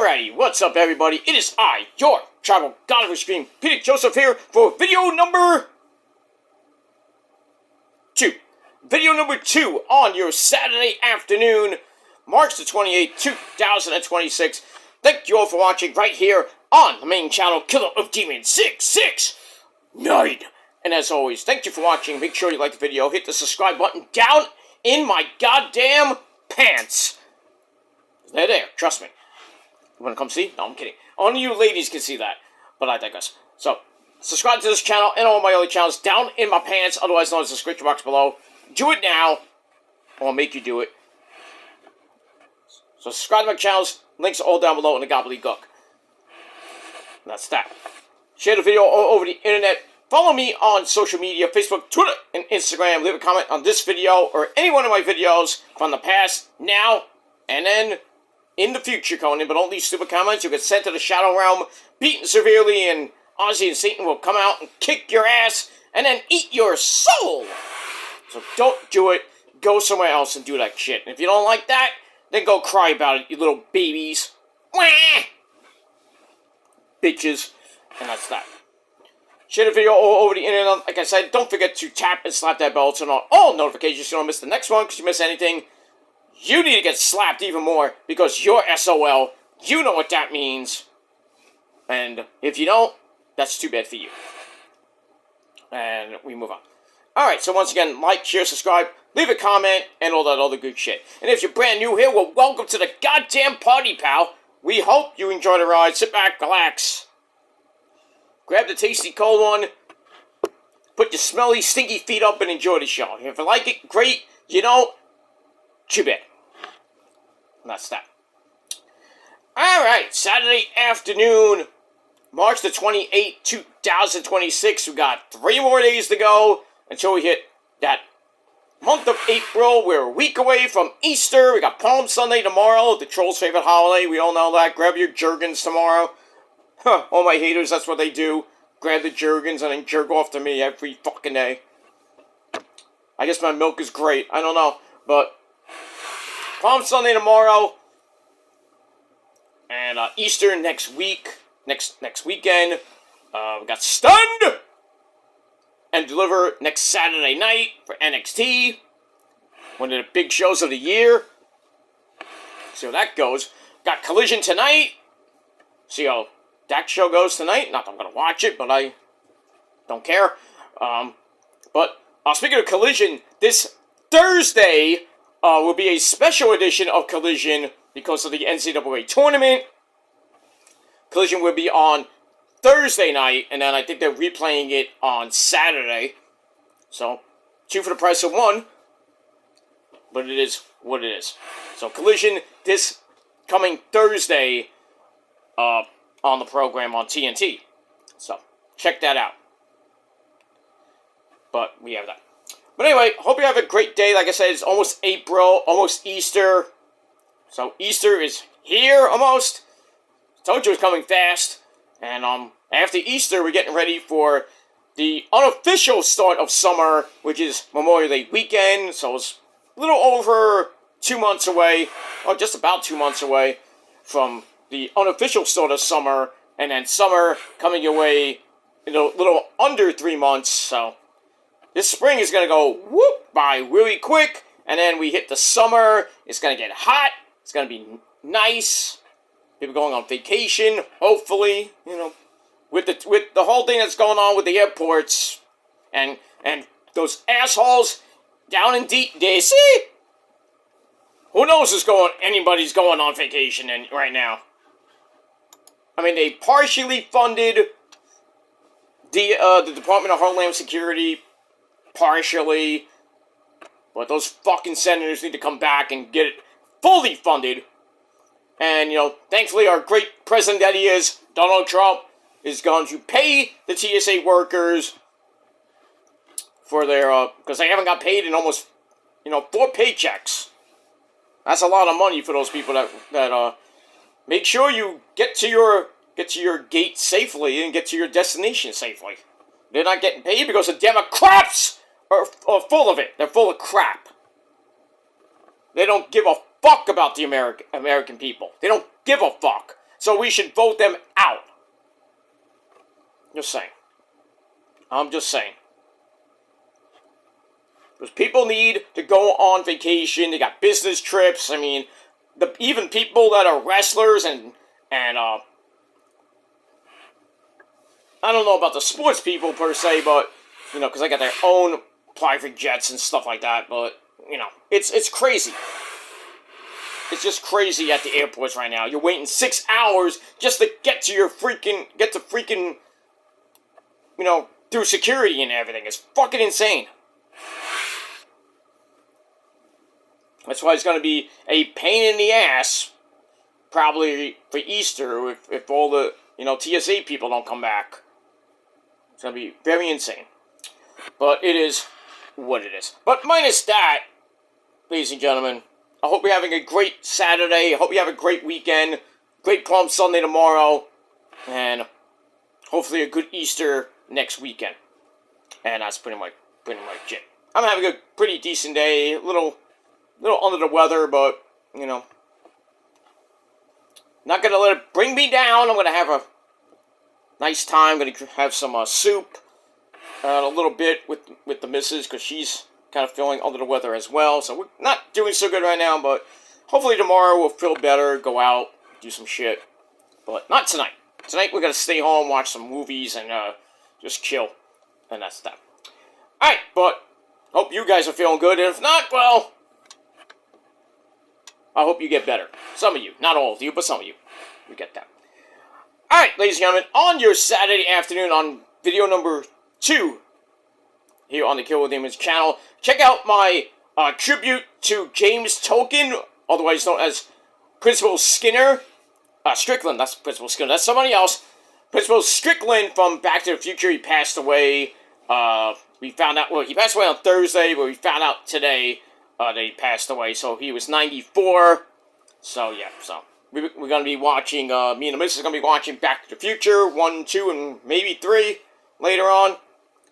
Alrighty, what's up everybody? It is I, your tribal god of extreme, Peter Joseph here for video number 2. Video number 2 on your Saturday afternoon, March the 28th, 2026. Thank you all for watching right here on the main channel, Killer of Demons 669. And as always, thank you for watching. Make sure you like the video, hit the subscribe button down in my goddamn pants. They're there, trust me. You wanna come see? No, I'm kidding. Only you ladies can see that. But I digress. So, subscribe to this channel and all my other channels down in my pants, otherwise known as the description box below. Do it now, or I'll make you do it. So subscribe to my channels, links are all down below in the gobbledygook. And that's that. Share the video all over the internet. Follow me on social media, Facebook, Twitter, and Instagram. Leave a comment on this video or any one of my videos from the past, now, and then in the future, Conan, but don't leave stupid comments. You'll get sent to the Shadow Realm, beaten severely, and Ozzy and Satan will come out and kick your ass, and then eat your soul! So don't do it. Go somewhere else and do that shit. And if you don't like that, then go cry about it, you little babies. Wah! Bitches. And that's that. Share the video all over the internet. Like I said, don't forget to tap and slap that bell to turn on all notifications so you don't miss the next one, because you miss anything. You need to get slapped even more, because you're SOL. You know what that means. And if you don't, that's too bad for you. And we move on. Alright, so once again, like, share, subscribe, leave a comment, and all that other good shit. And if you're brand new here, well, welcome to the goddamn party, pal. We hope you enjoy the ride. Sit back, relax. Grab the tasty cold one. Put your smelly, stinky feet up and enjoy the show. If you like it, great. You know, too bad. And that's that. Alright, Saturday afternoon, March the 28th, 2026. We got 3 more days to go until we hit that month of April. We're a week away from Easter. We got Palm Sunday tomorrow, the trolls' favorite holiday. We all know that. Grab your Jergens tomorrow. Huh, all my haters, that's what they do. Grab the Jergens and then jerk off to me every fucking day. I guess my milk is great. I don't know, but Palm Sunday tomorrow, and Easter next week, next weekend. We got Stunned and Deliver next Saturday night for NXT, one of the big shows of the year. See how that goes. Got Collision tonight. See how that show goes tonight. Not that I'm gonna watch it, but I don't care. But speaking of Collision, this Thursday will be a special edition of Collision because of the NCAA tournament. Collision will be on Thursday night, and then I think they're replaying it on Saturday. So, 2 for the price of 1. But it is what it is. So, Collision this coming Thursday on the program on TNT. So, check that out. But we have that. But anyway, hope you have a great day. Like I said, it's almost April, almost Easter. So Easter is here almost. Told you it's coming fast. And after Easter, we're getting ready for the unofficial start of summer, which is Memorial Day weekend. So it's a little over 2 months away, or just about 2 months away from the unofficial start of summer. And then summer coming your way in a little under 3 months. So this spring is going to go whoop by really quick, and then we hit the summer. It's going to get hot. It's going to be nice. People going on vacation, hopefully, you know, with the whole thing that's going on with the airports and those assholes down in DC. Who knows anybody's going on vacation right now. I mean, they partially funded the Department of Homeland Security. Partially, but those fucking senators need to come back and get it fully funded. And, you know, thankfully our great president that he is, Donald Trump, is going to pay the TSA workers for their, because they haven't got paid in almost, 4 paychecks. That's a lot of money for those people that make sure you get to your gate safely and get to your destination safely. They're not getting paid because the Democrats are full of it. They're full of crap. They don't give a fuck about the American people. They don't give a fuck. so we should vote them out. Just saying. I'm just saying. Because people need to go on vacation. They got business trips. I mean, even people that are wrestlers and I don't know about the sports people per se, but, you know, because they got their own private jets and stuff like that, but, you know, it's crazy. It's just crazy at the airports right now. You're waiting 6 hours just to get to freaking, you know, through security and everything. It's fucking insane. That's why it's going to be a pain in the ass, probably for Easter, if all the, you know, TSA people don't come back. It's going to be very insane. But it is what it is. But minus that, ladies and gentlemen, I hope you're having a great Saturday. I hope you have a great weekend. Great Palm Sunday tomorrow. And hopefully a good Easter next weekend. And that's pretty much it. I'm having a pretty decent day. A little under the weather, but, you know, not going to let it bring me down. I'm going to have a nice time. I'm going to have some soup. A little bit with the missus, because she's kind of feeling under the weather as well. So we're not doing so good right now, but hopefully tomorrow we'll feel better, go out, do some shit. But not tonight. Tonight we're going to stay home, watch some movies, and just chill. And that's that. Alright, but hope you guys are feeling good. And if not, well, I hope you get better. Some of you. Not all of you, but some of you. You get that. Alright, ladies and gentlemen, on your Saturday afternoon on video number 2 here on the Kill with Demons channel, check out my tribute to James Tolkien, otherwise known as Principal Skinner. Strickland, that's Principal Skinner. That's somebody else. Principal Strickland from Back to the Future. He passed away. We found out, well, he passed away on Thursday, but we found out today that he passed away. So he was 94. So, yeah, so we're going to be watching, me and the missus are going to be watching Back to the Future 1, 2, and maybe 3 later on,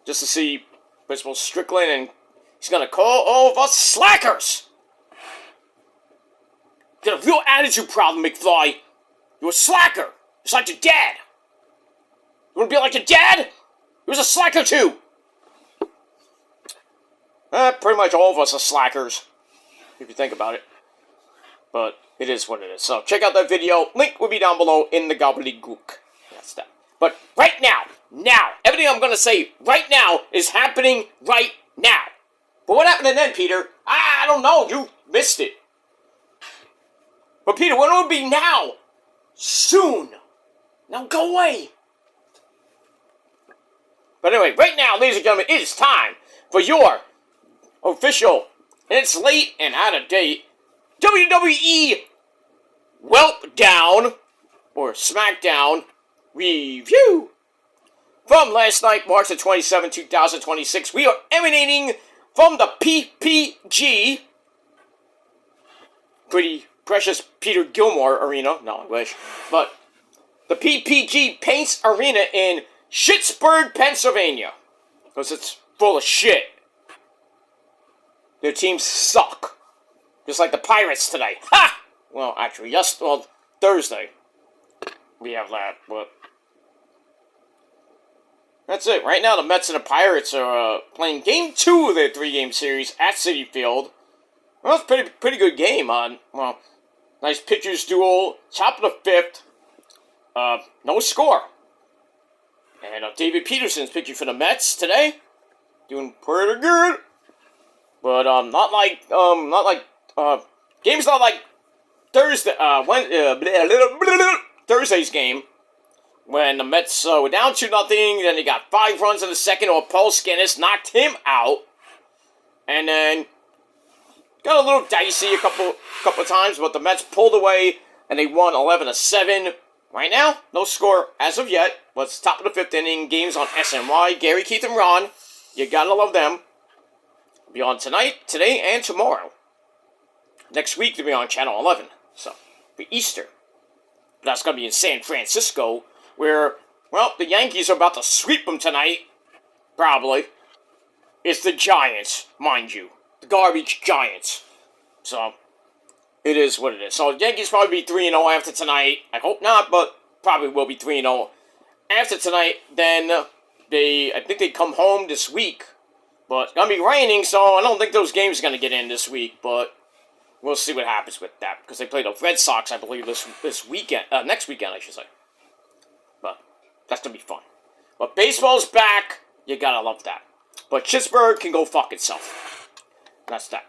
just to see Principal Strickland, and he's going to call all of us slackers. You got a real attitude problem, McFly. You're a slacker. Just like your dad. You want to be like your dad? He was a slacker too. Pretty much all of us are slackers, if you think about it. But it is what it is. So check out that video. Link will be down below in the gobbledygook. That's that. But right now, everything I'm going to say right now is happening right now. But what happened then, Peter? I don't know. You missed it. But Peter, when will it be now? Soon. Now go away. But anyway, right now, ladies and gentlemen, it is time for your official, and it's late and out of date, WWE Weltdown, or Smackdown, review. From last night, March the 27th, 2026, we are emanating from the PPG, pretty precious Peter Gilmore Arena, no, I wish, but the PPG Paints Arena in Pittsburgh, Pennsylvania, because it's full of shit. Their teams suck, just like the Pirates today. Ha! Well, actually, Thursday we have that, but that's it. Right now, the Mets and the Pirates are playing Game 2 of their 3-game series at Citi Field. Well, it's a pretty good game. Well, nice pitchers duel, top of the 5th. No score. And David Peterson's pitching for the Mets today, doing pretty good. But game's not like Thursday. Thursday's game, when the Mets were down 2-0, then they got 5 runs in the second, or Paul Skenes knocked him out, and then got a little dicey a couple of times, but the Mets pulled away and they won 11-7. Right now, no score as of yet, but it's top of the 5th inning. Games on SNY. Gary, Keith, and Ron. You gotta love them. Be on tonight, today, and tomorrow. Next week, they'll be on Channel 11. So, for Easter. But that's gonna be in San Francisco, where, well, the Yankees are about to sweep them tonight. Probably. It's the Giants, mind you. The garbage Giants. So, it is what it is. So Yankees probably be 3-0 after tonight. I hope not, but probably will be 3-0 after tonight. Then I think they come home this week, but it's gonna be raining, so I don't think those games are gonna get in this week. But we'll see what happens with that because they play the Red Sox, I believe, this weekend, next weekend, I should say. But that's gonna be fun. But baseball's back. You gotta love that. But Pittsburgh can go fuck itself. That's that.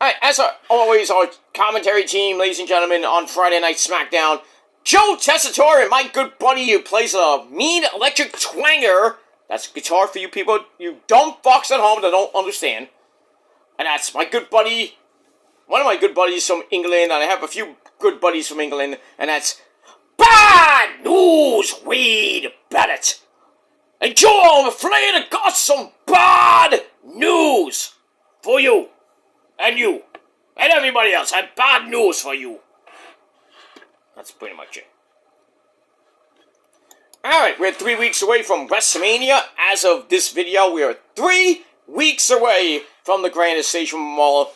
Alright, as always, our commentary team, ladies and gentlemen, on Friday Night Smackdown, Joe Tessitore and my good buddy who plays a mean electric twanger. That's guitar for you people, you dumb fucks at home that don't understand. And that's my good buddy, one of my good buddies from England, and I have a few good buddies from England, and that's Bad News Wade Bennett. And Joe, I'm afraid I got some bad news for you. And you. And everybody else. I have bad news for you. That's pretty much it. Alright, we're 3 weeks away from WrestleMania. As of this video, we are 3 weeks away from the grandest stage from them all,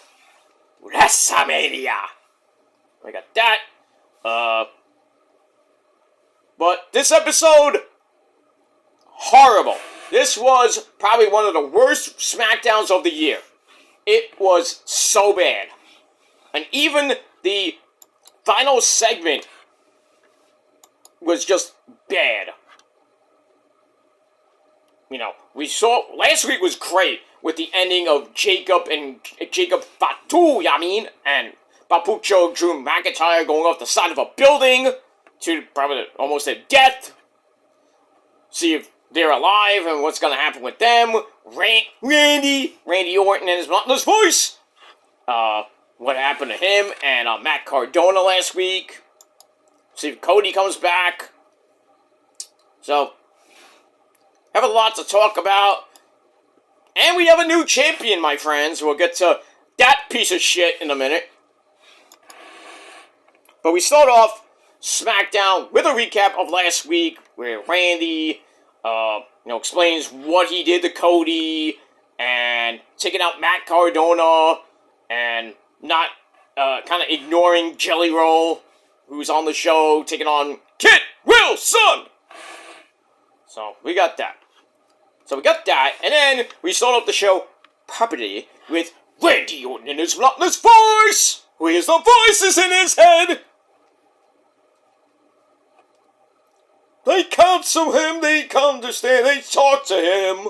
WrestleMania. I got that. But this episode, horrible. This was probably one of the worst SmackDowns of the year. It was so bad. And even the final segment was just bad. You know, we saw, last week was great with the ending of Jacob Fatu, and Papucho Drew McIntyre going off the side of a building to probably almost their death. See if they're alive and what's going to happen with them. Randy Orton and his monotonous voice. What happened to him and Matt Cardona last week. See if Cody comes back. So, have a lot to talk about. And we have a new champion, my friends. We'll get to that piece of shit in a minute. But we start off SmackDown with a recap of last week where Randy explains what he did to Cody and taking out Matt Cardona and not kind of ignoring Jelly Roll, who's on the show, taking on Kit Wilson. So we got that. And then we start off the show properly with Randy Orton in his monotonous voice, who hears the voices in his head. They counsel him, they understand, they talk to him.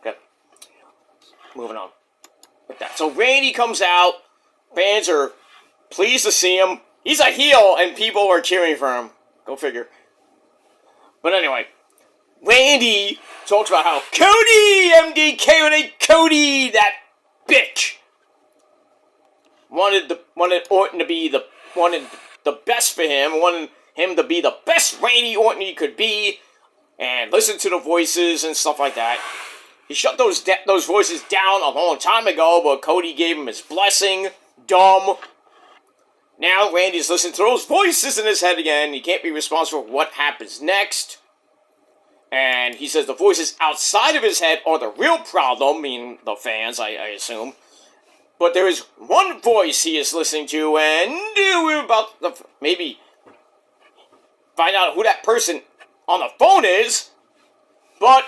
Okay, moving on with that. So Randy comes out, fans are pleased to see him. He's a heel, and people are cheering for him. Go figure. But anyway, Randy talks about how Cody, Cody, that bitch, wanted Orton to be wanted the best for him, wanted him to be the best Randy Orton he could be, and listen to the voices and stuff like that. He shut those voices down a long time ago, but Cody gave him his blessing. Dumb. Now Randy's listening to those voices in his head again. He can't be responsible for what happens next. And he says the voices outside of his head are the real problem, meaning the fans, I assume. But there is one voice he is listening to, and we're about to maybe find out who that person on the phone is. But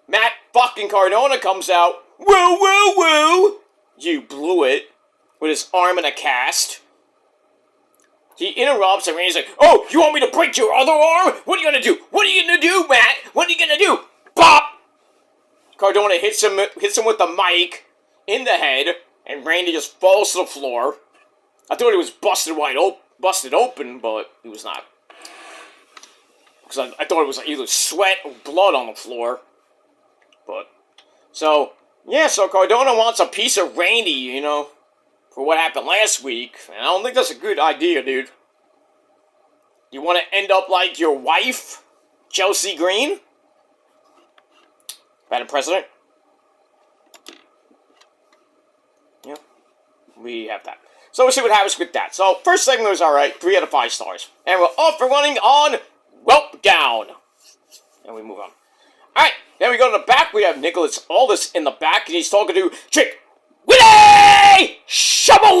Matt fucking Cardona comes out. Woo! You blew it. With his arm in a cast. He interrupts and Randy's like, oh, you want me to break your other arm? What are you gonna do? What are you gonna do, Matt? What are you gonna do? Bop! Cardona hits him with the mic in the head, and Randy just falls to the floor. I thought he was busted open, but he was not. Because I thought it was either sweat or blood on the floor. But, so Cardona wants a piece of Randy, for what happened last week. And I don't think that's a good idea, dude. You want to end up like your wife, Chelsea Green? Madam President? Yeah, we have that. So we'll see what happens with that. So, first segment was alright, 3 out of 5 stars. And we're off and running on Welp Down. And we move on. Alright, then we go to the back. We have Nicholas Aldis in the back, and he's talking to Chick Willie Shaboom!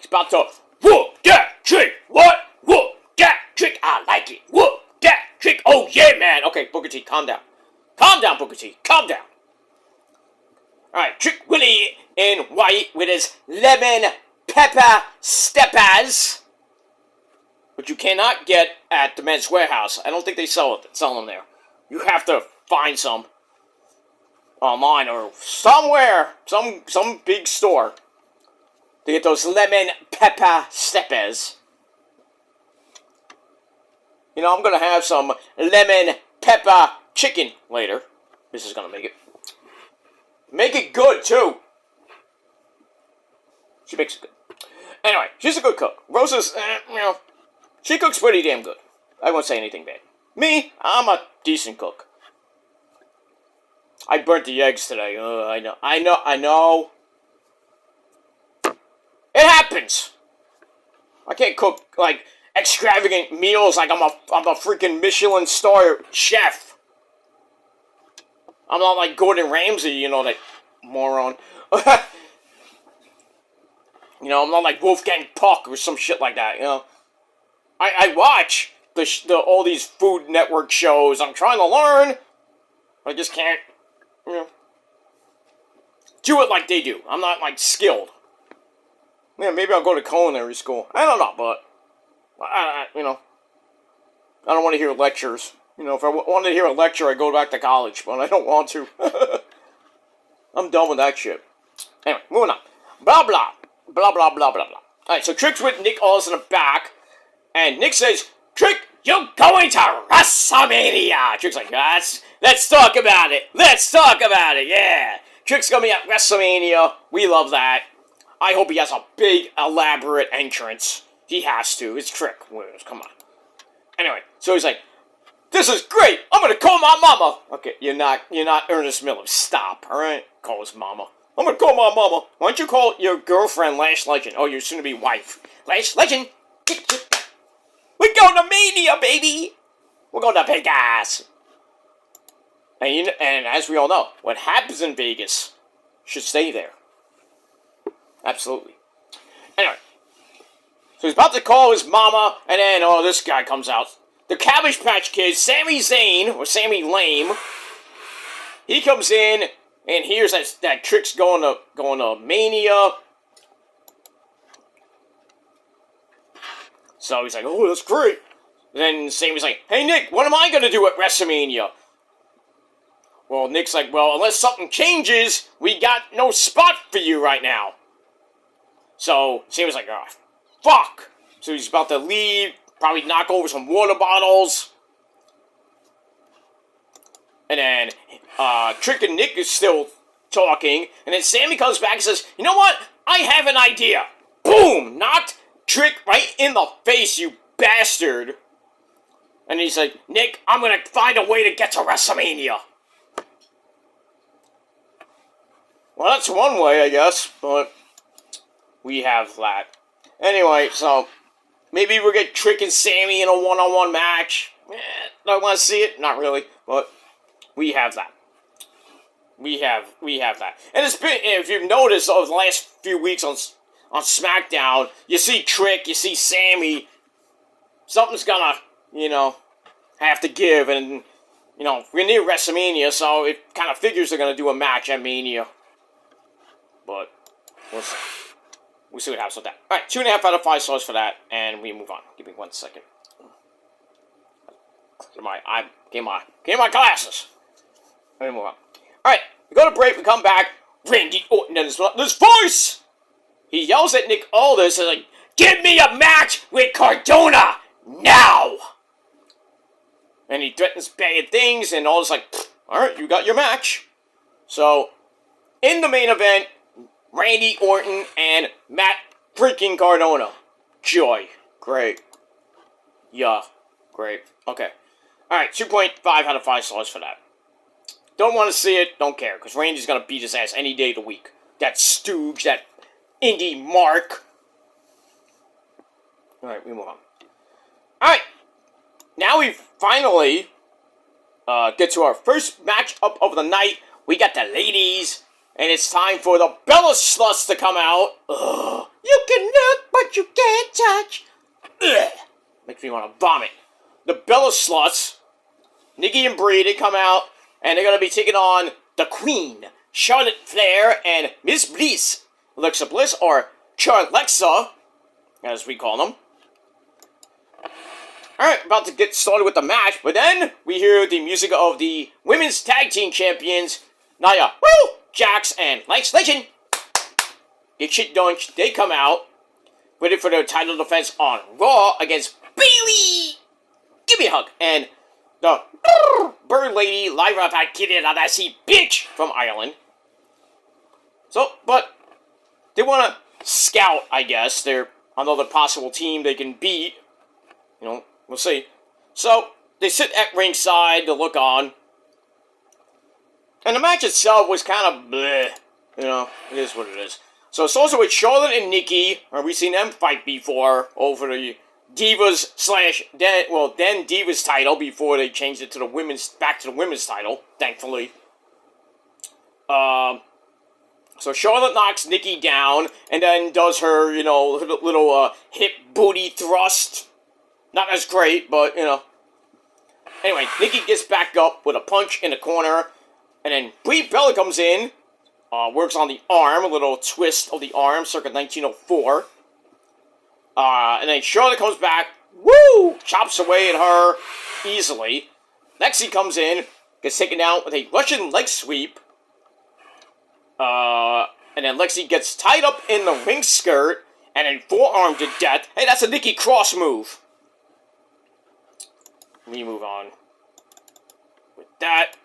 He's about to whoop that trick. What? Whoop that trick. I like it. Whoop that trick. Oh, yeah, man. Okay, Booker T, calm down. Calm down, Booker T. Calm down. Alright, Trick Willie in white with his lemon pepper steppers, which you cannot get at the Men's Warehouse. I don't think they sell them there. You have to find some online or somewhere, some big store to get those lemon pepper steppers. You know, I'm gonna have some lemon pepper chicken later. This is gonna make it. Make it good, too. She makes it good. Anyway, she's a good cook. Rosa's, she cooks pretty damn good. I won't say anything bad. Me, I'm a decent cook. I burnt the eggs today. I know. It happens. I can't cook, like, extravagant meals like I'm a freaking Michelin star chef. I'm not like Gordon Ramsay, you know, that moron. You know, I'm not like Wolfgang Puck or some shit like that, you know. I watch all these Food Network shows. I'm trying to learn. I just can't, you know, do it like they do. I'm not, like, skilled. Yeah, maybe I'll go to culinary school. I don't know, but, you know, I don't want to hear lectures. You know, if I wanted to hear a lecture, I'd go back to college, but I don't want to. I'm done with that shit. Anyway, moving on. Blah, blah. Blah, blah, blah, blah, blah. Alright, so Trick's with Nick Aldis in the back, and Nick says, Trick, you're going to WrestleMania! Trick's like, let's talk about it. Let's talk about it, yeah. Trick's gonna be at WrestleMania. We love that. I hope he has a big, elaborate entrance. He has to. It's Trick. Come on. Anyway, so he's like, this is great! I'm gonna call my mama! Okay, you're not Ernest Miller. Stop, alright? Call his mama. I'm gonna call my mama. Why don't you call your girlfriend Lash Legend? Oh, your soon-to-be wife. Lash Legend! We're going to Mania, baby! We're going to Vegas! And as we all know, what happens in Vegas should stay there. Absolutely. Anyway. So he's about to call his mama, and then, this guy comes out. The Cabbage Patch Kid, Sami Zayn, or Sami Lame, he comes in and hears that Trick's going to Mania. So he's like, oh, that's great. And then Sami's like, hey, Nick, what am I going to do at WrestleMania? Well, Nick's like, well, unless something changes, we got no spot for you right now. So Sami's like, oh, fuck. So he's about to leave. Probably knock over some water bottles. And then, Trick and Nick is still talking. And then Sami comes back and says, you know what? I have an idea. Boom! Knocked Trick right in the face, you bastard. And he's like, Nick, I'm gonna find a way to get to WrestleMania. Well, that's one way, I guess. But we have that. Anyway, so maybe we'll get Trick and Sami in a one-on-one match. Don't want to see it? Not really, but we have that. We have that. And it's been, if you've noticed over the last few weeks on Smackdown, you see Trick, you see Sami. Something's gonna, have to give, and, we're near WrestleMania, so it kind of figures they're gonna do a match at Mania. But we'll see. We'll see what happens with that. Alright, 2.5 out of 5 stars for that, and we move on. Give me 1 second. Get my glasses. Let me move on. Alright, we go to break, we come back. Randy Orton and this voice! He yells at Nick Aldis and like, give me a match with Cardona now! And he threatens bad things, and Aldis like, alright, you got your match. So, in the main event, Randy Orton and Matt freaking Cardona. Joy. Great. Yeah. Great. Okay. Alright, 2.5 out of 5 stars for that. Don't want to see it, don't care, because Randy's going to beat his ass any day of the week. That stooge, that indie mark. Alright, we move on. Alright. Now we finally get to our first match up of the night. We got the ladies. And it's time for the Bella Sluts to come out. Ugh. You can knock but you can't touch. Ugh. Makes me want to vomit. The Bella Sluts, Nikki and Brie, they come out, and they're going to be taking on the Queen, Charlotte Flair, and Miss Bliss, Alexa Bliss, or Charlexa, as we call them. Alright, about to get started with the match, but then we hear the music of the Women's Tag Team Champions, Nia, Jax, and Lex Legend. Get shit done. They come out, ready for their title defense on Raw against Bayley. Give me a hug. And the Bird Lady, Lyra Valkyria, bitch from Ireland. So, but they want to scout, I guess. They're another possible team they can beat. You know, we'll see. So, they sit at ringside to look on. And the match itself was kind of bleh. You know, it is what it is. So, it's also with Charlotte and Nikki. We've seen them fight before over the Divas then Divas title before they changed it to the women's, back to the women's title, thankfully. So Charlotte knocks Nikki down and then does her, you know, little hip booty thrust. Not as great, but, you know. Anyway, Nikki gets back up with a punch in the corner, and then Brie Bella comes in, works on the arm, a little twist of the arm, circa 1904. And then Charlotte comes back, chops away at her easily. Lexi comes in, gets taken down with a Russian leg sweep. And then Lexi gets tied up in the ring skirt and then forearmed to death. Hey, that's a Nikki Cross move. Let me move on with that.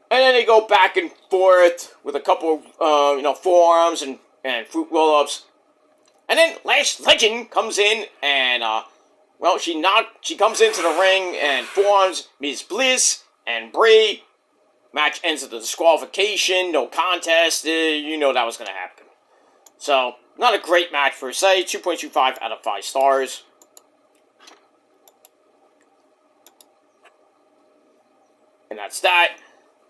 And then they go back and forth with a couple of, forearms and fruit roll-ups. And then Lash Legend comes in and, she comes into the ring and forearms Miss Bliss and Brie. Match ends with a disqualification, no contest. You know that was going to happen. So, not a great match per se. 2.25 out of 5 stars. And that's that.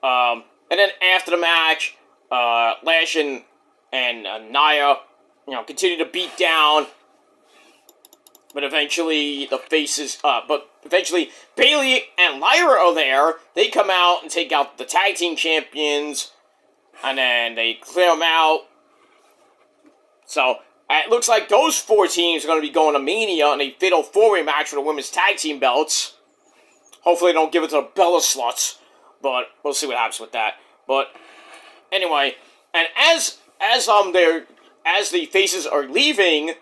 And then after the match, Lash and Nia, continue to beat down. But eventually, eventually Bayley and Lyra are there. They come out and take out the tag team champions. And then they clear them out. So, it looks like those 4 teams are going to be going to Mania in a fatal 4-way match for the women's tag team belts. Hopefully they don't give it to the Bella Sluts. But we'll see what happens with that. But anyway, and as the faces are leaving,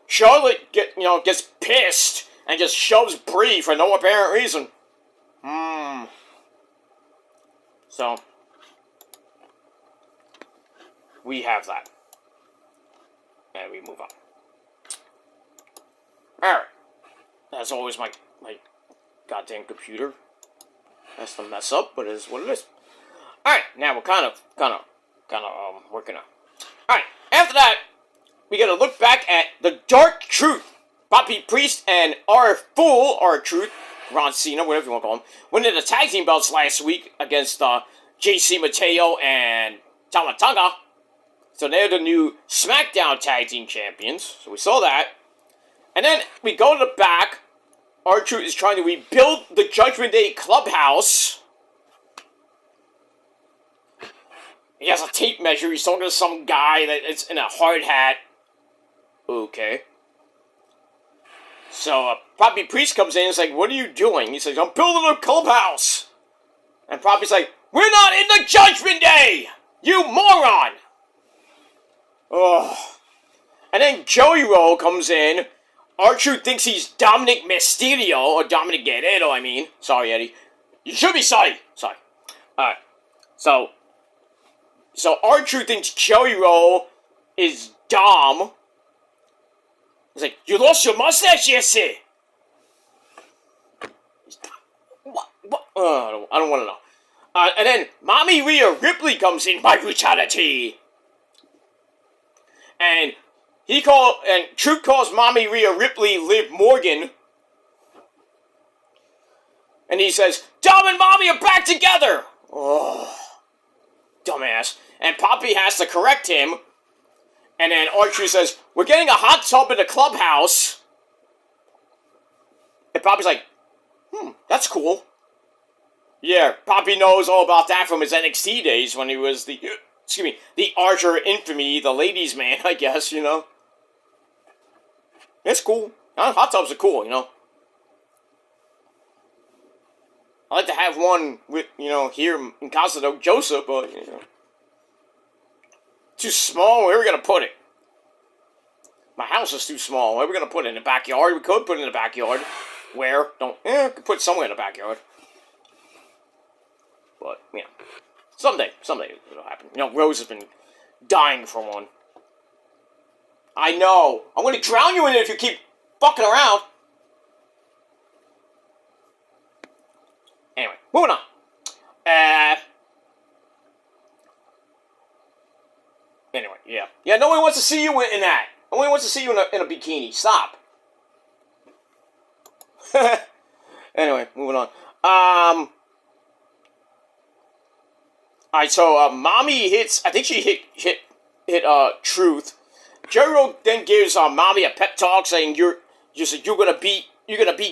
Charlotte gets pissed and just shoves Brie for no apparent reason. So we have that. And we move on. Alright. As always, my goddamn computer has to mess up, but it is what it is. Alright, now we're kind of working on. Alright, after that, we gotta look back at the Dark Truth. Bobby Priest and R-Truth, Ron Cena, whatever you want to call him, winning the tag team belts last week against JC Mateo and Tama Tonga. So they're the new Smackdown tag team champions. So we saw that. And then we go to the back. R-Truth is trying to rebuild the Judgment Day clubhouse. He has a tape measure. He's talking to some guy that's in a hard hat. Okay. So, Bobby Priest comes in and is like, what are you doing? He says, I'm building a clubhouse. And Bobby's like, we're not in the Judgment Day! You moron! Ugh. And then Joey Rowe comes in. R-Truth thinks he's Dominic Mysterio, or Dominic Guerrero, I mean. Sorry, Eddie. You should be sorry. Sorry. Alright. So R-Truth thinks Joey Rowe is Dom. He's like, you lost your mustache, Jesse! What? I don't want to know. And then Mommy Rhea Ripley comes in by brutality. And Truth calls Mommy Rhea Ripley Liv Morgan. And he says, Dom and Mommy are back together! Oh. dumbass. And Poppy has to correct him. And then Archie says, we're getting a hot tub in the clubhouse. And Poppy's like, that's cool. Yeah, Poppy knows all about that from his NXT days when he was the Archer Infamy, the ladies' man, I guess, you know. It's cool. Hot tubs are cool, you know. I'd like to have one with, you know, here in Casa del Joseph, but, you know. Too small? Where are we going to put it? My house is too small. Where are we going to put it? In the backyard? We could put it in the backyard. Where? We could put it somewhere in the backyard. But, you know. Someday it'll happen. You know, Rose has been dying for one. I know. I'm going to drown you in it if you keep fucking around. Anyway, moving on. Anyway, yeah. Yeah, nobody wants to see you in that. Nobody wants to see you in a bikini. Stop. Anyway, moving on. Alright, so, Mommy hits, I think she hit Truth. Jericho then gives, Mommy a pep talk saying you're gonna beat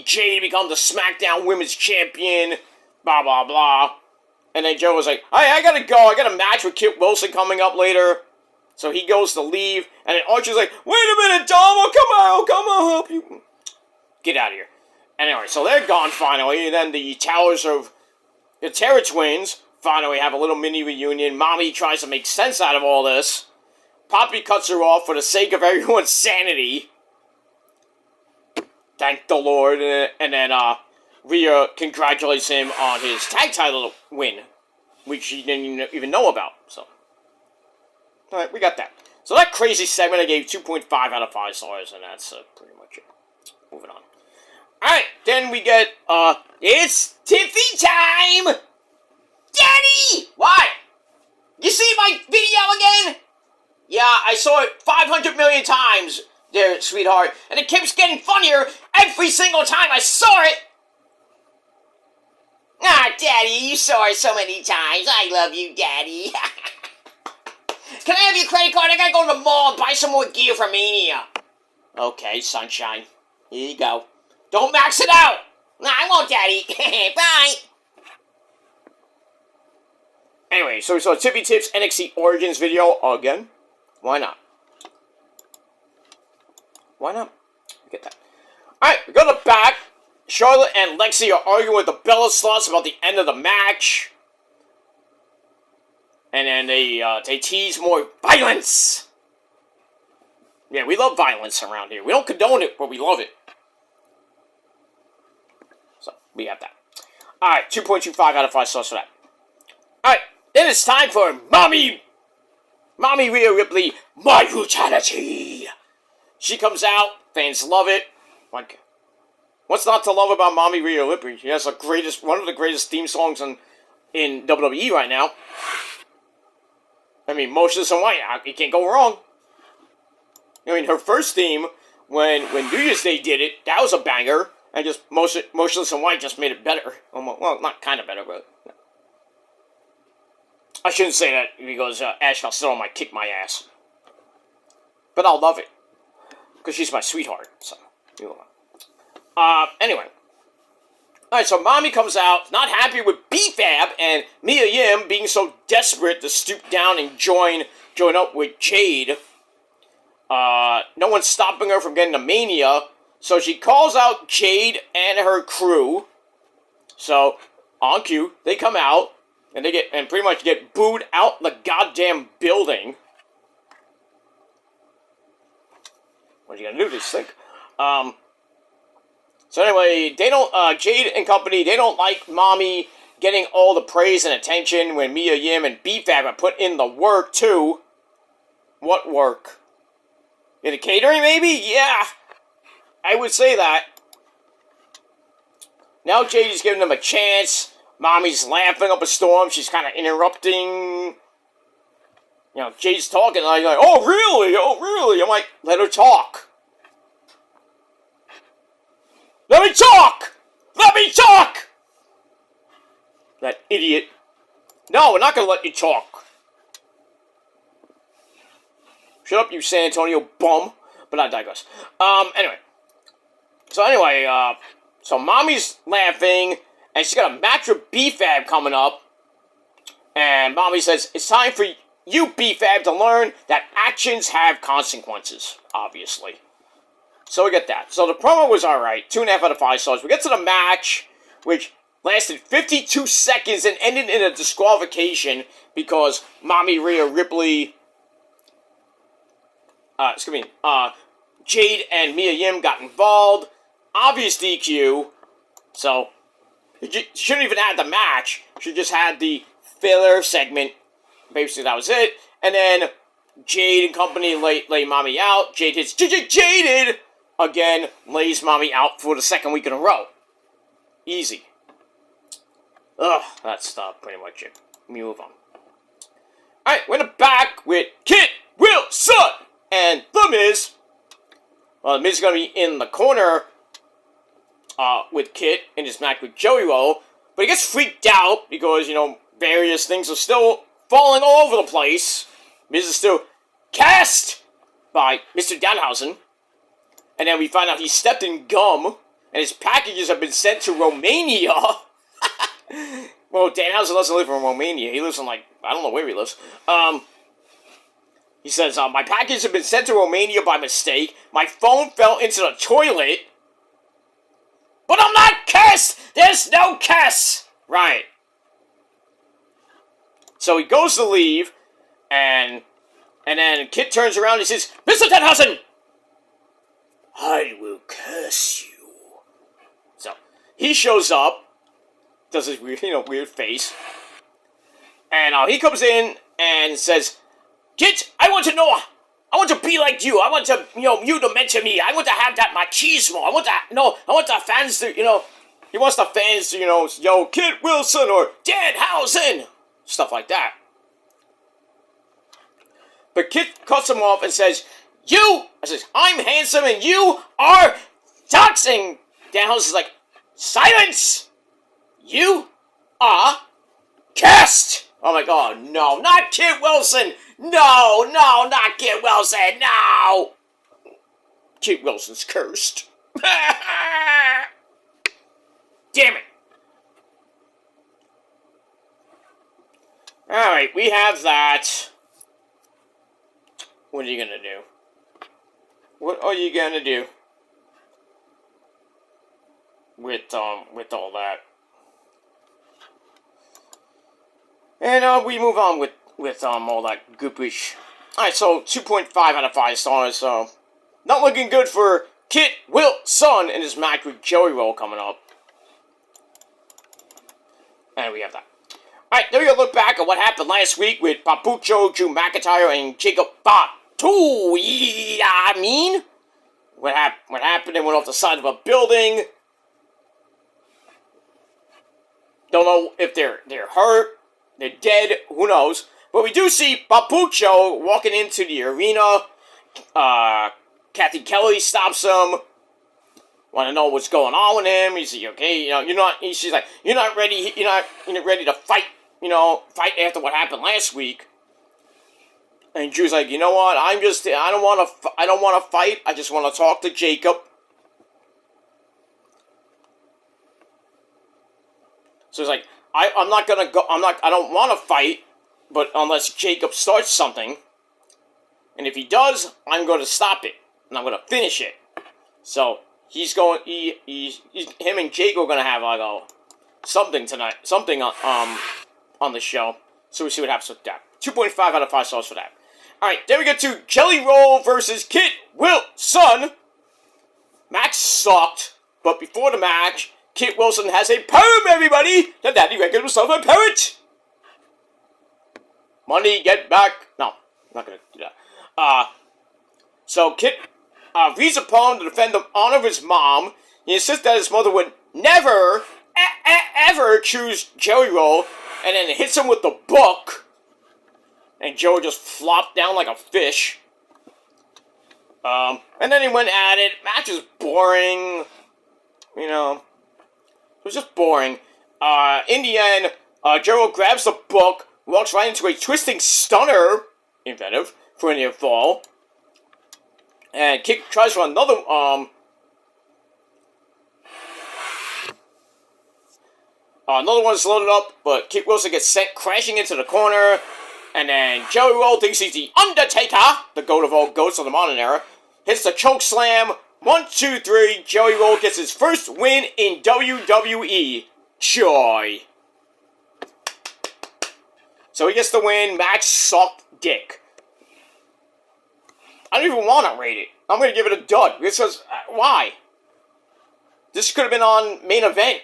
Jade to become the SmackDown Women's Champion, blah, blah, blah. And then Joe was like, hey, I gotta go, I got a match with Kit Wilson coming up later. So he goes to leave, and then Archer's like, wait a minute, Dom, I'll come help you. Get out of here. Anyway, so they're gone finally, and then the Terra Twins finally have a little mini reunion. Mommy tries to make sense out of all this. Poppy cuts her off for the sake of everyone's sanity. Thank the Lord. And then Rhea congratulates him on his tag title win, which she didn't even know about. So, alright, we got that. So that crazy segment I gave 2.5 out of 5 stars, and that's pretty much it. Moving on. Alright, then we get, it's Tiffy time! Daddy! What? You see my video again? Yeah, I saw it 500 million times there, sweetheart. And it keeps getting funnier every single time I saw it. Ah, Daddy, you saw it so many times. I love you, Daddy. Can I have your credit card? I gotta go to the mall and buy some more gear for Mania. Okay, sunshine. Here you go. Don't max it out. Nah, I won't, Daddy. Bye. Anyway, so we saw Tippy Tip's NXT Origins video again. Why not? Why not? Get that. Alright, we go to the back. Charlotte and Lexi are arguing with the Bella Sluts about the end of the match. And then they tease more violence. Yeah, we love violence around here. We don't condone it, but we love it. So, we have that. Alright, 2.25 out of 5 stars for that. Alright, then it's time for Mommy Rhea Ripley, My Brutality. She comes out, fans love it. Like, what's not to love about Mommy Rhea Ripley? She has one of the greatest theme songs in WWE right now. I mean, Motionless in White, you can't go wrong. I mean, her first theme, when New Year's Day did it, that was a banger. And just Motionless in White just made it better. Well, not kind of better, but... I shouldn't say that because Ash Costello might kick my ass. But I'll love it. Because she's my sweetheart. So, anyway. Alright, so Mommy comes out, not happy with B-Fab and Mia Yim being so desperate to stoop down and join up with Jade. No one's stopping her from getting to Mania. So she calls out Jade and her crew. So, on cue, they come out. And they pretty much get booed out the goddamn building. What are you gonna do, this thing? So anyway, they don't, Jade and company, they don't like Mommy getting all the praise and attention when Mia Yim and B-Fab are put in the work, too. What work? In the catering, maybe? Yeah. I would say that. Now Jade is giving them a chance. Mommy's laughing up a storm. She's kind of interrupting. You know, Jade's talking. And I'm like, oh, really? Oh, really? I'm like, let her talk. Let me talk! Let me talk! That idiot. No, we're not going to let you talk. Shut up, you San Antonio bum. But I digress. Anyway. So Mommy's laughing, and she's got a match with B-Fab coming up. And Mommy says, it's time for you, B-Fab, to learn that actions have consequences, obviously. So we get that. So the promo was alright. 2.5 out of 5 stars. We get to the match, which lasted 52 seconds and ended in a disqualification because Mommy Rhea Ripley... Jade and Mia Yim got involved. Obvious DQ. So, she shouldn't even have the match. She just had the filler segment. Basically, that was it. And then Jade and company lay Mommy out. Jade hits Jaded! Again, lays Mommy out for the second week in a row. Easy. Ugh, that's pretty much it. Let me move on. Alright, we're in the back with Kit Wilson and The Miz. Well, The Miz is going to be in the corner with Kit in his match with Joey Roll. But he gets freaked out because, various things are still falling all over the place. Miz is still cast by Mr. Danhausen. And then we find out he stepped in gum, and his packages have been sent to Romania. Well, Danhausen doesn't live in Romania. He lives in, I don't know where he lives. He says, my packages have been sent to Romania by mistake. My phone fell into the toilet. But I'm not cast! There's no cast! Right. So he goes to leave, and then Kit turns around and says, Mr. Danhausen! I will curse you. So, he shows up, does his weird face, and he comes in and says, Kit, I want to be like you. I want to, you to mentor me. I want to have that machismo. I want the fans to, he wants the fans to, yo, Kit Wilson or Danhausen. Stuff like that. But Kit cuts him off and says, I'm handsome and you are doxing. Danhausen's like, silence! You are cast! Oh my god, no, not Kit Wilson! No, not Kit Wilson, no! Kit Wilson's cursed. Damn it. Alright, we have that. What are you gonna do? What are you gonna do with all that? And we move on with all that goopish. Alright, so 2.5 out of 5 stars, so not looking good for Kit Wilson in his match with Joey Roll coming up. And we have that. Alright, then we're gonna look back at what happened last week with Papucho, Drew McIntyre, and Jacob Fatu. What happened? They went off the side of a building. Don't know if they're hurt, they're dead, who knows. But we do see Papucho walking into the arena. Kathy Kelly stops him. Want to know what's going on with him? He's like, okay, she's like, you're not ready to fight, fight after what happened last week. And Drew's like, you know what? I don't want to fight. I just want to talk to Jacob. So he's like, I don't want to fight, but unless Jacob starts something. And if he does, I'm going to stop it. And I'm going to finish it. So, him and Jacob are going to have, something tonight. Something, on the show. So we'll see what happens with that. 2.5 out of 5 stars for that. Alright, then we get to Jelly Roll versus Kit Wilson. Match sucked, but before the match, Kit Wilson has a poem, everybody! The daddy record himself a poet! Money, get back. No, I'm not gonna do that. So Kit reads a poem to defend the honor of his mom. He insists that his mother would never, ever choose Jelly Roll, and then hits him with the book. And Joe just flopped down like a fish. And then he went at it. Match is boring. It was just boring. In the end, Joe grabs the book, walks right into a twisting stunner, inventive, for a near fall. And Kick tries for another, another one's loaded up, but Kick Wilson gets sent crashing into the corner. And then Joey Roll thinks he's the Undertaker, the goat of all goats of the modern era. Hits the choke slam. 1, 2, 3. Joey Roll gets his first win in WWE. Joy. So he gets the win. Match sucked dick. I don't even want to rate it. I'm going to give it a dud. Because, why? This could have been on main event.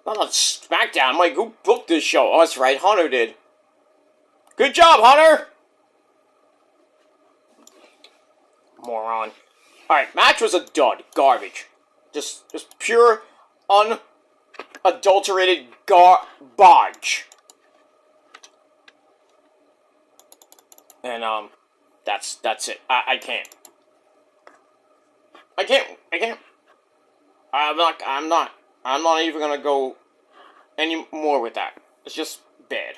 Not on Smackdown. I'm like, who booked this show? Oh, that's right. Hunter did. Good job, Hunter! Moron. Alright, match was a dud. Garbage. Just pure, unadulterated garbage. And, that's it. I can't. I can't. I'm not even gonna go any more with that. It's just bad.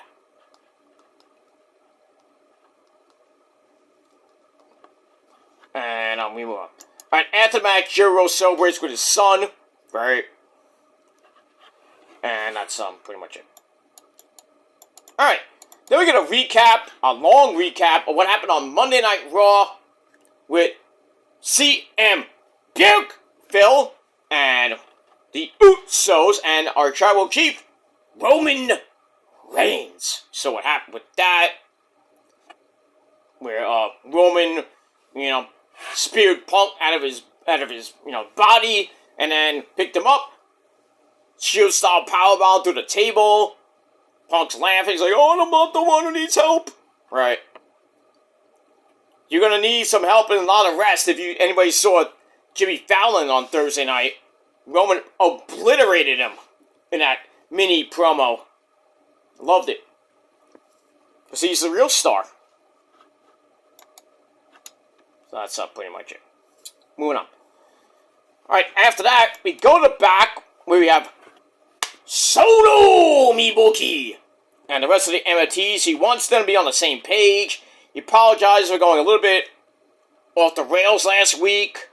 And we move on. Alright, after the match, Jiro celebrates with his son. Right. And that's pretty much it. Alright. Then we get a recap, a long recap of what happened on Monday Night Raw with CM Punk, Phil, and the Usos, and our tribal chief, Roman Reigns. So what happened with that? Where Roman, speared Punk out of his body, and then picked him up. Shield style powerbomb through the table. Punk's laughing. He's like, "Oh, I'm not the one who needs help." Right. You're gonna need some help and a lot of rest. If anybody saw Jimmy Fallon on Thursday night, Roman obliterated him in that mini promo. Loved it. Because he's the real star. So that's pretty much it. Moving on. Alright, after that, we go to the back where we have Solo Mibuki and the rest of the MFTs. He wants them to be on the same page. He apologizes for going a little bit off the rails last week.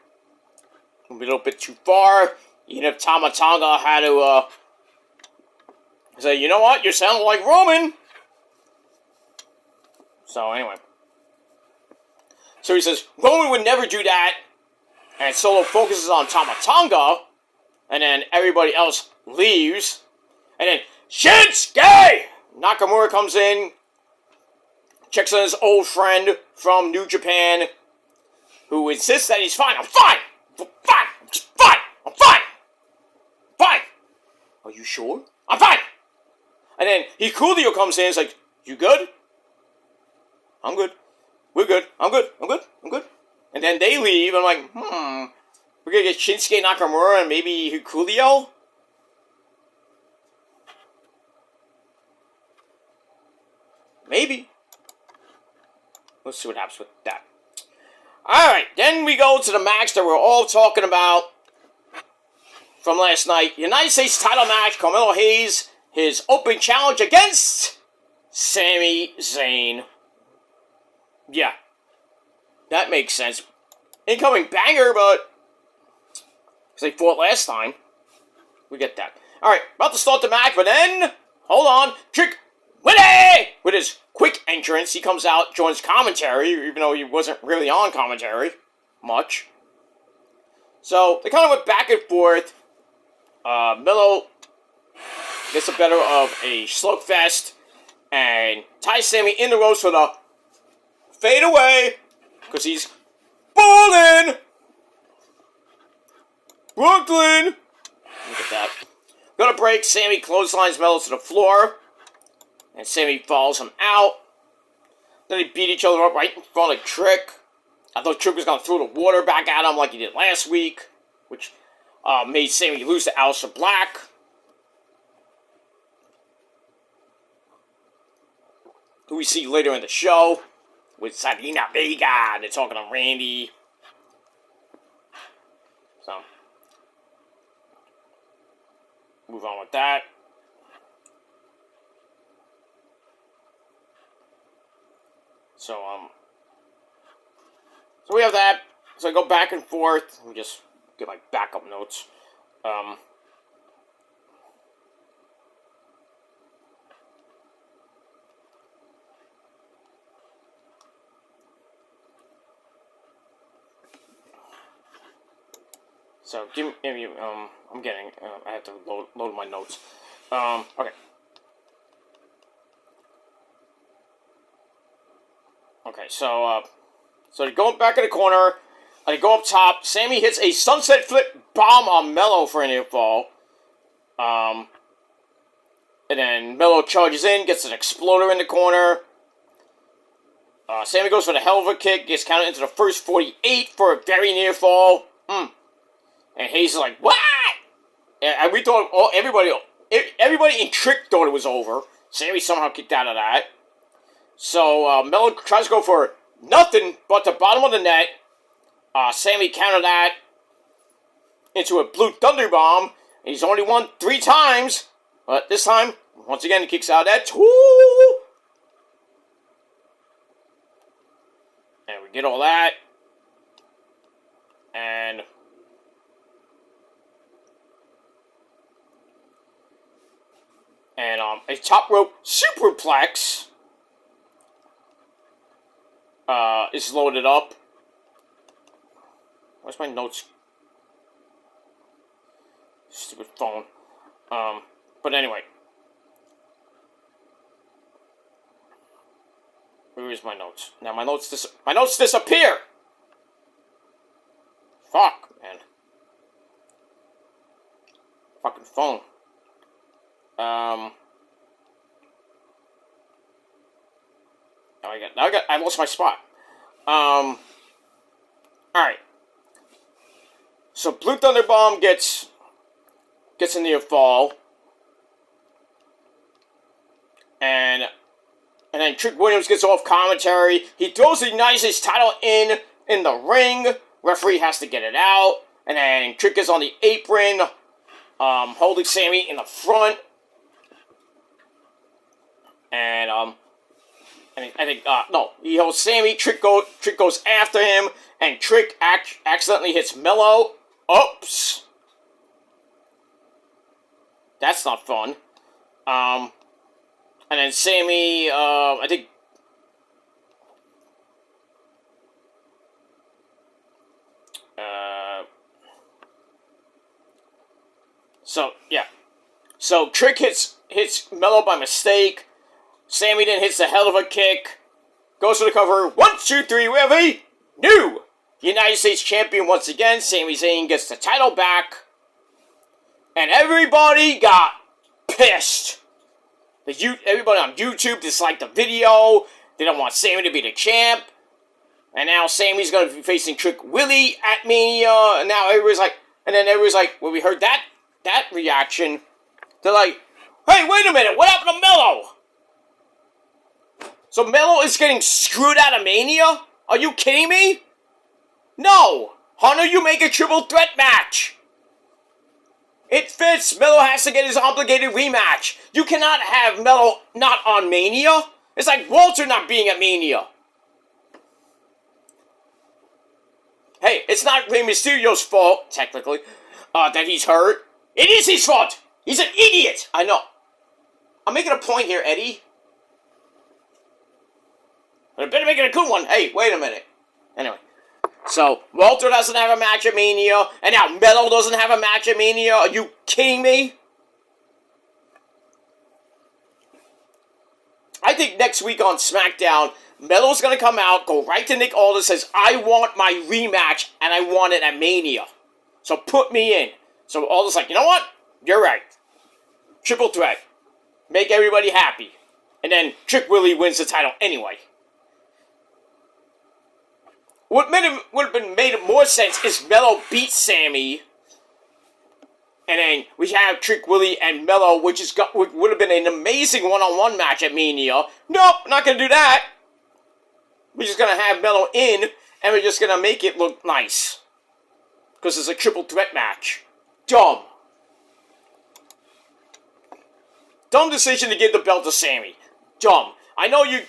A little bit too far. Even if Tama Tonga had to say, "You know what? You're sounding like Roman." So anyway. So he says, Roman would never do that. And Solo focuses on Tama Tonga. And then everybody else leaves. And then Shinsuke Nakamura comes in. Checks on his old friend from New Japan. Who insists that he's fine. "I'm fine! I'm fine! I'm just fine! I'm fine! Fine! Are you sure? I'm fine!" And then Hikurio comes in and is like, "You good?" "I'm good. We're good. I'm good. I'm good. I'm good." And then they leave. I'm like, we're gonna get Shinsuke Nakamura and maybe Hikurio? Maybe. Let's see what happens with that. Alright, then we go to the match that we're all talking about from last night. United States title match, Carmelo Hayes, his open challenge against Sami Zayn. Yeah. That makes sense. Incoming banger, but because they fought last time. We get that. Alright, about to start the match, but then, hold on, Trick Willie! With his quick entrance, he comes out, joins commentary, even though he wasn't really on commentary much. So, they kind of went back and forth. Melo gets the better of a slugfest, and ties Sammy in the ropes for the fade away, because he's ballin'! Brooklyn! Look at that. Gonna break, Sammy clotheslines Melo to the floor, and Sammy follows him out. Then they beat each other up right in front of Trick. I thought Trick was gonna throw the water back at him like he did last week, which made Sammy lose to Aleister Black. Who we see later in the show with Salina Vega. They're talking to Randy. So, move on with that. So, So we have that. So I go back and forth. Let me just get my backup notes. So give me, I'm getting, I have to load my notes. Okay. Okay, so they go back in the corner. They go up top. Sammy hits a sunset flip bomb on Mello for a near fall. And then Mello charges in, gets an exploder in the corner. Sammy goes for the hell of a kick, gets counted into the first 48 for a very near fall. And Hayes is like, what? And we thought, everybody in Trick thought it was over. Sammy somehow kicked out of that. So Mello tries to go for nothing but the bottom of the net. Sammy countered that into a Blue Thunder Bomb. And he's only won 3 times. But this time, once again, he kicks out of that. And we get all that. And a top rope superplex is loaded up. Where's my notes? Stupid phone. But anyway. Where is my notes? Now my notes disappear! Fuck, man. Fucking phone. I lost my spot. Alright. So Blue Thunder Bomb gets a near fall. And then Trick Williams gets off commentary. He throws the United States title in the ring. Referee has to get it out. And then Trick is on the apron, holding Sammy in the front. And I think no, he holds Sammy. Trick goes after him, and Trick accidentally hits Mello. Oops, that's not fun. And then Sammy, I think. So Trick hits Mello by mistake. Sammy then hits a hell of a kick. Goes for the cover. 1, 2, 3. We have a new United States champion once again. Sami Zayn gets the title back. And everybody got pissed. Everybody on YouTube disliked the video. They don't want Sammy to be the champ. And now Sammy's going to be facing Trick Willie at Mania. And now everybody's like, when we heard that reaction, they're like, hey, wait a minute, what happened to Mello? So Mello is getting screwed out of Mania? Are you kidding me? No! Hunter, you make a triple threat match! It fits! Mello has to get his obligated rematch! You cannot have Mello not on Mania! It's like Walter not being at Mania! Hey, it's not Rey Mysterio's fault, technically, that he's hurt. It is his fault! He's an idiot! I know. I'm making a point here, Eddie. But I better make it a good one. Hey, wait a minute. Anyway. So, Walter doesn't have a match at Mania, and now Mello doesn't have a match at Mania. Are you kidding me? I think next week on Smackdown, Mello's going to come out, go right to Nick Aldis, says, I want my rematch, and I want it at Mania. So put me in. So Aldis like, you know what? You're right. Triple threat. Make everybody happy. And then Trick Willie wins the title anyway. What would have made more sense is Mello beat Sammy, and then we have Trick Willie and Mello, would have been an amazing one-on-one match at Mania. Nope, not gonna do that. We're just gonna have Mello in, and we're just gonna make it look nice, because it's a triple threat match. Dumb decision to give the belt to Sammy. Dumb. I know you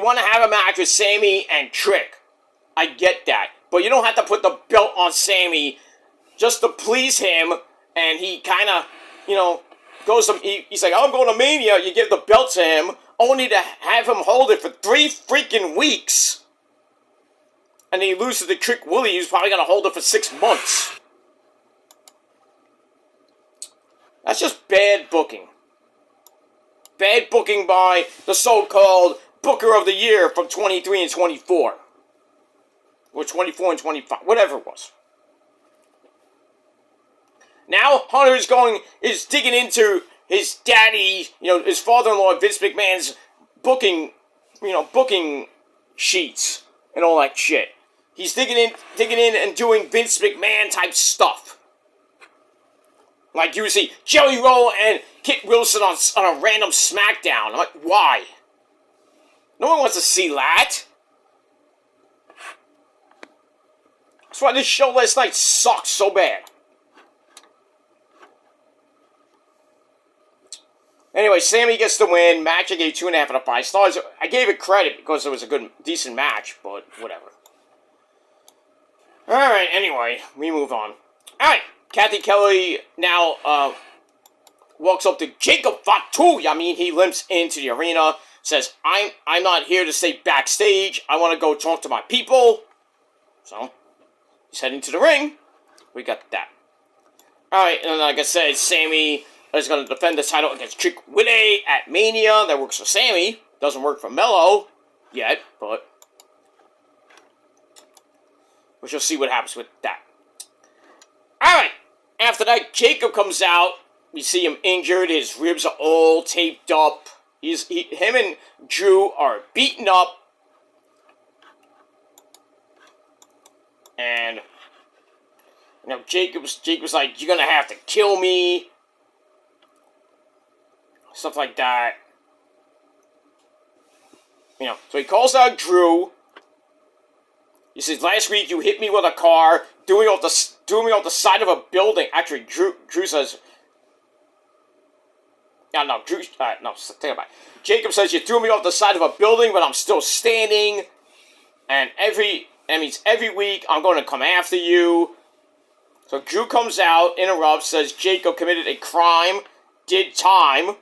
want to have a match with Sammy and Trick. I get that. But you don't have to put the belt on Sammy just to please him, and he kind of, goes to, he's like, I'm going to Mania, you give the belt to him, only to have him hold it for 3 freaking weeks. And then he loses to Trick Willie, who's probably going to hold it for 6 months. That's just bad booking. Bad booking by the so-called Booker of the Year from 23 and 24. Or 24 and 25, whatever it was. Now Hunter is digging into his daddy, his father-in-law Vince McMahon's booking sheets and all that shit. He's digging in and doing Vince McMahon type stuff. Like you see Jelly Roll and Kit Wilson on a random Smackdown. I'm like, why? No one wants to see that. That's why this show last night sucked so bad. Anyway, Sammy gets the win. Match I gave 2.5 out of 5 stars. I gave it credit because it was a decent match, but whatever. Alright, anyway, we move on. Alright, Kathy Kelly now walks up to Jacob Fatu. I mean, he limps into the arena, says, I'm not here to stay backstage. I want to go talk to my people. So, he's heading to the ring. We got that. Alright, and like I said, Sammy is going to defend the title against Trick Willie at Mania. That works for Sammy. Doesn't work for Mello yet, but we shall see what happens with that. Alright, after that, Jacob comes out. We see him injured. His ribs are all taped up. Him and Drew are beaten up. And, Jacob's like, you're going to have to kill me. Stuff like that. So he calls out Drew. He says, last week you hit me with a car, threw me off the side of a building. Actually, Drew says, think about it. Jacob says, you threw me off the side of a building, but I'm still standing. And every week I'm going to come after you. So Drew comes out, interrupts, says Jacob committed a crime, did time.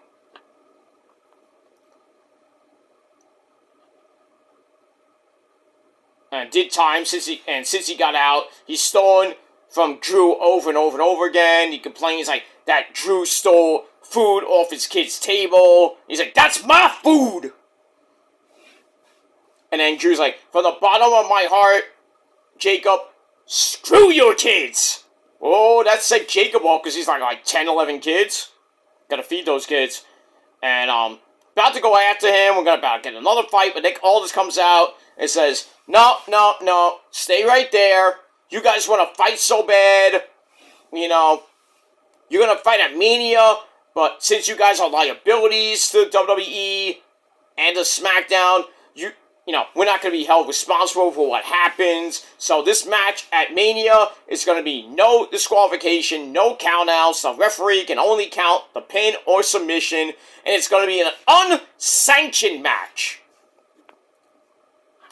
And did time since he got out. He's stolen from Drew over and over and over again. He complains like that Drew stole food off his kid's table. He's like, that's my food! And then Drew's like, from the bottom of my heart, Jacob, screw your kids! Oh, that set Jacob off because he's like 10, 11 kids. Gotta feed those kids. And about to go after him. We're about to get another fight, but Nick Aldis comes out and says, no, stay right there. You guys want to fight so bad. You're going to fight at Mania, but since you guys are liabilities to WWE and to SmackDown, we're not going to be held responsible for what happens. So this match at Mania is going to be no disqualification, no countouts. The referee can only count the pin or submission, and it's going to be an unsanctioned match.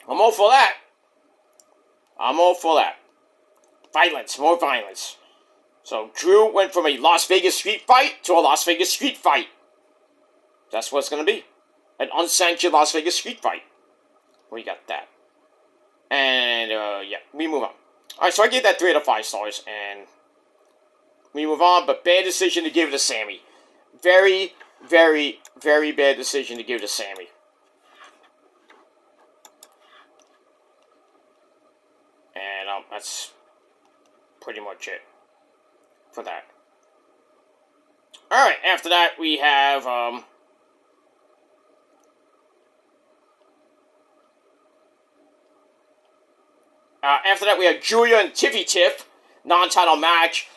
I'm all for that. Violence, more violence. So Drew went from a Las Vegas street fight to a Las Vegas street fight. That's what it's going to be. An unsanctioned Las Vegas street fight. We got that. And, we move on. Alright, so I gave that 3 out of 5 stars, and we move on, but bad decision to give it to Sammy. Very, very, very bad decision to give it to Sammy. And, that's pretty much it for that. Alright, after that, we have, after that, we have Julia and Tiffy Tiff, non-title match.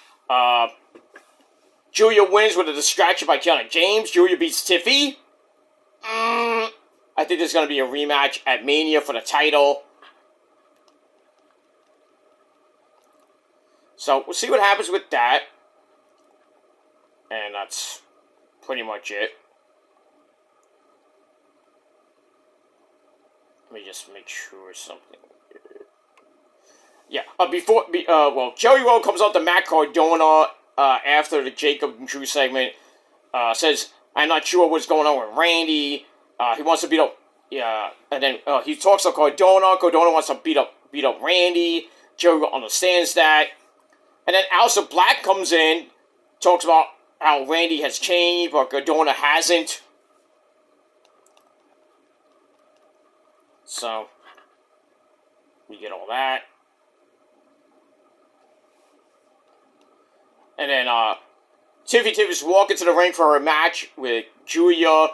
Julia wins with a distraction by Kiana James. Julia beats Tiffy. I think there's going to be a rematch at Mania for the title. So, we'll see what happens with that. And that's pretty much it. Let me just make sure something. Yeah. Well, Joey Rowe comes out to Matt Cardona after the Jacob and Drew segment. Says, I'm not sure what's going on with Randy. He wants to beat up. Yeah. And then he talks to Cardona. Cardona wants to beat up Randy. Joey understands that. And then Aleister Black comes in, talks about how Randy has changed, but Cardona hasn't. So, we get all that. And then, Tiffany's walking to the ring for a match with Julia.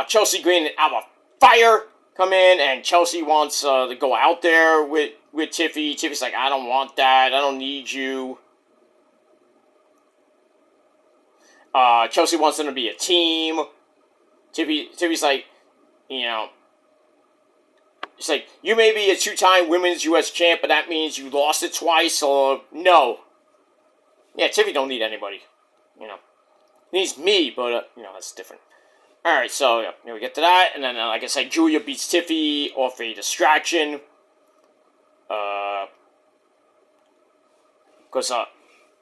Chelsea Green and Alba Fire come in, and Chelsea wants to go out there with Tiffy. Tiffy's like, I don't want that. I don't need you. Chelsea wants them to be a team. Tiffy's like, you know, it's like, you may be a 2-time women's U.S. champ, but that means you lost it twice, or no. Yeah, Tiffy don't need anybody. You know, he needs me, but, you know, that's different. Alright, so, yeah, we get to that, and then, like I said, Julia beats Tiffy off a distraction. Because,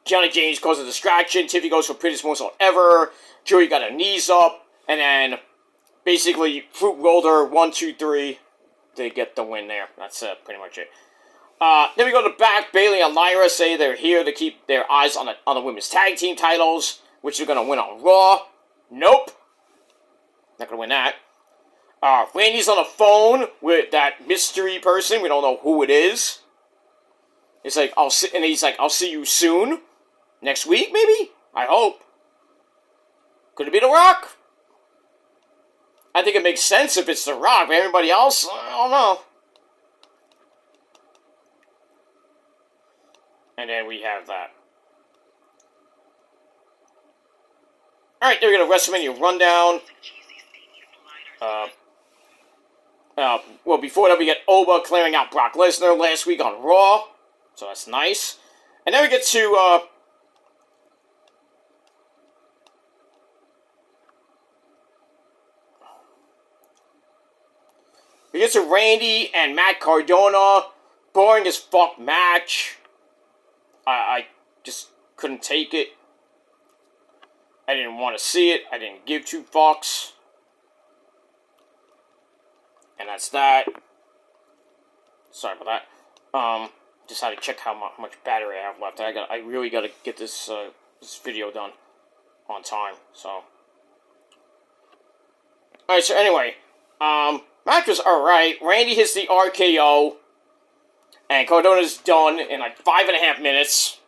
Johnny James causes a distraction, Tiffy goes for prettiest moonsault ever, Julia got her knees up, and then, basically, fruit rolled her, 1, 2, 3, to get the win there. That's, pretty much it. Then we go to the back, Bayley and Lyra say they're here to keep their eyes on the women's tag team titles, which they're going to win on Raw. Nope. Not going to win that. Randy's on the phone with that mystery person. We don't know who it is. It's like, he's like, I'll see you soon. Next week, maybe? I hope. Could it be The Rock? I think it makes sense if it's The Rock, but everybody else, I don't know. And then we have that. Alright, then we got a WrestleMania rundown. Well, before that, we get Oba clearing out Brock Lesnar last week on Raw. So that's nice. And then we get to, Randy and Matt Cardona. Boring as fuck match. I just couldn't take it. I didn't want to see it. I didn't give 2 fucks. And that's that. Sorry about that. Just had to check how much battery I have left. I really got to get this video done on time. So, alright. So anyway, match was alright. Randy hits the RKO, and Cardona's done in like 5.5 minutes.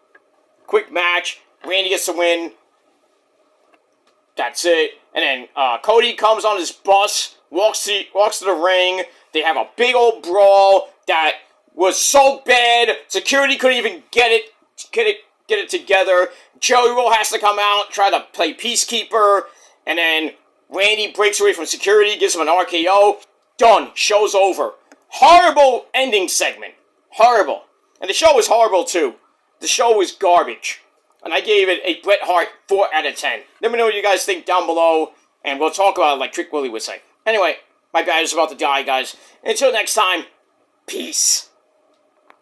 Quick match. Randy gets the win. That's it. And then Cody comes on his bus, walks to the ring. They have a big old brawl that was so bad, security couldn't even get it together. Joey Rowe has to come out, try to play peacekeeper, and then Randy breaks away from security, gives him an RKO. Done. Show's over. Horrible ending segment. Horrible. And the show was horrible too. The show was garbage. And I gave it a Bret Hart 4 out of 10. Let me know what you guys think down below, and we'll talk about it like Trick Willie would say. Anyway, my battery's about to die, guys. Until next time, peace.